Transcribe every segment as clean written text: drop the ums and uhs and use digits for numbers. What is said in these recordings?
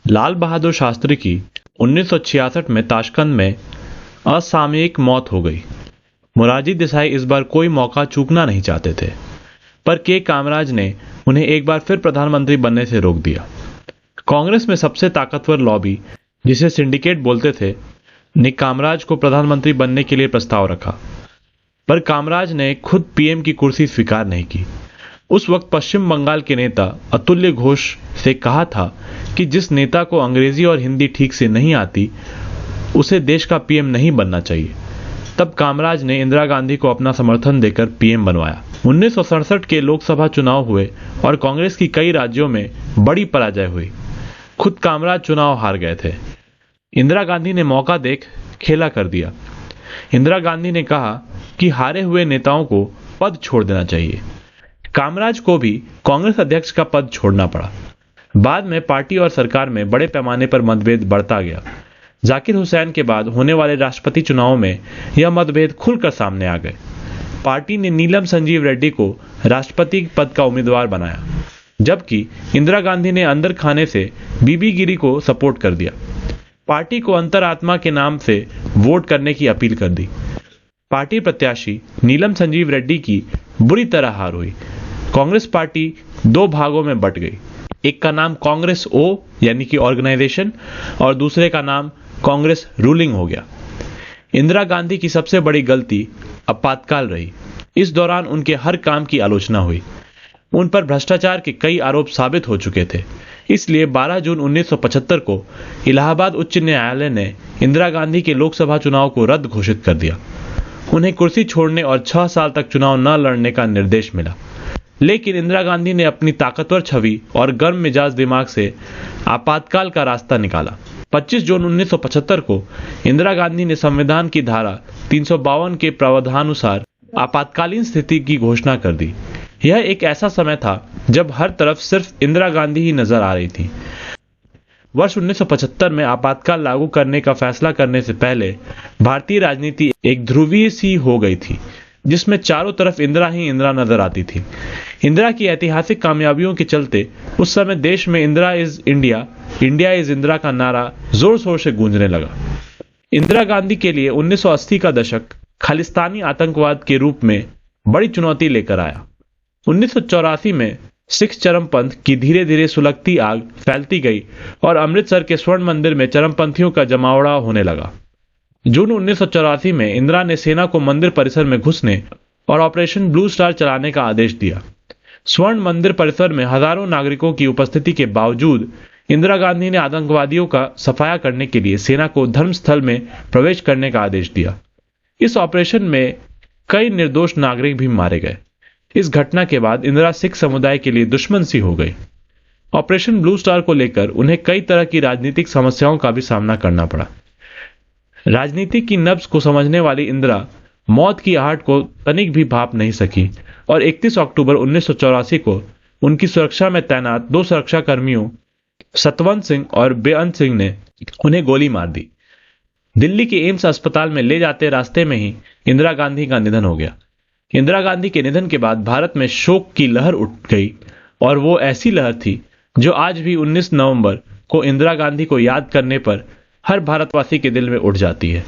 लाल बहादुर शास्त्री की 1966 में ताशकंद में असामयिक मौत हो गई। मोरारजी देसाई इस बार कोई मौका चूकना नहीं चाहते थे, पर के कामराज ने उन्हें एक बार फिर प्रधानमंत्री बनने से रोक दिया। कांग्रेस में सबसे ताकतवर लॉबी, जिसे सिंडिकेट बोलते थे, ने कामराज को प्रधानमंत्री बनने के लिए प्रस्ताव रखा, पर कामराज ने खुद पीएम की कुर्सी स्वीकार नहीं की। उस वक्त पश्चिम बंगाल के नेता अतुल्य घोष से कहा था कि जिस नेता को अंग्रेजी और हिंदी ठीक से नहीं आती, उसे देश का पीएम नहीं बनना चाहिए। तब कामराज ने इंदिरा गांधी को अपना समर्थन देकर पीएम बनवाया। 1967 के लोकसभा चुनाव हुए और कांग्रेस की कई राज्यों में बड़ी पराजय हुई। खुद कामराज चुनाव हार गए थे। इंदिरा गांधी ने मौका देख खेला कर दिया। इंदिरा गांधी ने कहा कि हारे हुए नेताओं को पद छोड़ देना चाहिए। कामराज को भी कांग्रेस अध्यक्ष का पद छोड़ना पड़ा। बाद में पार्टी और सरकार में बड़े पैमाने पर मतभेद बढ़ता गया। जाकिर हुसैन के बाद होने वाले राष्ट्रपति चुनाव में यह मतभेद खुलकर सामने आ गए। पार्टी ने नीलम संजीव रेड्डी को राष्ट्रपति पद का उम्मीदवार बनाया, जबकि इंदिरा गांधी ने अंदर खाने से बीबी गिरी को सपोर्ट कर दिया। पार्टी को अंतरात्मा के नाम से वोट करने की अपील कर दी। पार्टी प्रत्याशी नीलम संजीव रेड्डी की बुरी तरह हार हुई। कांग्रेस पार्टी दो भागों में बट गई। एक का नाम कांग्रेस ओ यानी कि ऑर्गेनाइजेशन और दूसरे का नाम कांग्रेस रूलिंग हो गया। इंदिरा गांधी की सबसे बड़ी गलती आपातकाल रही। इस दौरान उनके हर काम की आलोचना हुई। उन पर भ्रष्टाचार के कई आरोप साबित हो चुके थे। इसलिए 12 जून 1975 को इलाहाबाद उच्च न्यायालय ने इंदिरा गांधी के लोकसभा चुनाव को रद्द घोषित कर दिया। उन्हें कुर्सी छोड़ने और 6 साल तक चुनाव न लड़ने का निर्देश मिला। लेकिन इंदिरा गांधी ने अपनी ताकतवर छवि और गर्म मिजाज दिमाग से आपातकाल का रास्ता निकाला। 25 जून 1975 को इंदिरा गांधी ने संविधान की धारा 352 के प्रावधानुसार आपातकालीन स्थिति की घोषणा कर दी। यह एक ऐसा समय था जब हर तरफ सिर्फ इंदिरा गांधी ही नजर आ रही थी। वर्ष 1975 में आपातकाल लागू करने का फैसला करने से पहले भारतीय राजनीति एक ध्रुवीय सी हो गई थी, जिसमें चारों तरफ इंदिरा ही इंदिरा नजर आती थी। इंदिरा की ऐतिहासिक कामयाबियों के चलते उस समय देश में Indira is India, India is Indira का नारा जोर शोर से गूंजने लगा। इंदिरा गांधी के लिए 1980 का दशक खालिस्तानी आतंकवाद के रूप में बड़ी चुनौती लेकर आया। 1984 में सिख चरमपंथ की धीरे धीरे सुलगती आग फैलती गई और अमृतसर के स्वर्ण मंदिर में चरमपंथियों का जमावड़ा होने लगा। जून 1984 में इंदिरा ने सेना को मंदिर परिसर में घुसने और ऑपरेशन ब्लू स्टार चलाने का आदेश दिया। स्वर्ण मंदिर परिसर में हजारों नागरिकों की उपस्थिति के बावजूद इंदिरा गांधी ने आतंकवादियों का सफाया करने के लिए सेना को धर्मस्थल में प्रवेश करने का आदेश दिया। इस ऑपरेशन में कई निर्दोष नागरिक भी मारे गए। इस घटना के बाद इंदिरा सिख समुदाय के लिए दुश्मन सी हो गई। ऑपरेशन ब्लू स्टार को लेकर उन्हें कई तरह की राजनीतिक समस्याओं का भी सामना करना पड़ा। राजनीति की नब्ज को समझने वाली इंदिरा मौत की आहट को तनिक भी भाप नहीं सकी और 31 अक्टूबर 1984 को उनकी सुरक्षा में तैनात 2 सुरक्षा कर्मियों सतवंत सिंह और बेअंत सिंह ने उन्हें गोली मार दी। दिल्ली के एम्स अस्पताल में ले जाते रास्ते में ही इंदिरा गांधी का निधन हो गया। इंदिरा गांधी के निधन के बाद भारत में शोक की लहर उठ गई और वो ऐसी लहर थी जो आज भी 19 नवंबर को इंदिरा गांधी को याद करने पर हर भारतवासी के दिल में उठ जाती है।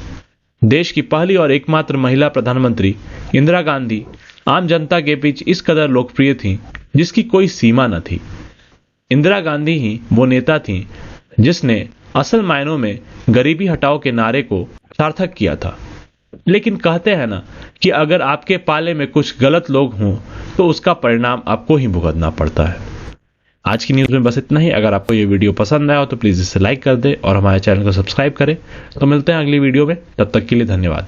देश की पहली और एकमात्र महिला प्रधानमंत्री इंदिरा गांधी आम जनता के बीच इस कदर लोकप्रिय थी जिसकी कोई सीमा न थी। इंदिरा गांधी ही वो नेता थी जिसने असल मायनों में गरीबी हटाओ के नारे को सार्थक किया था। लेकिन कहते हैं ना कि अगर आपके पाले में कुछ गलत लोग हों तो उसका परिणाम आपको ही भुगतना पड़ता है। आज की न्यूज़ में बस इतना ही। अगर आपको ये वीडियो पसंद आया हो तो प्लीज़ इसे लाइक कर दे और हमारे चैनल को सब्सक्राइब करें। तो मिलते हैं अगली वीडियो में, तब तक के लिए धन्यवाद।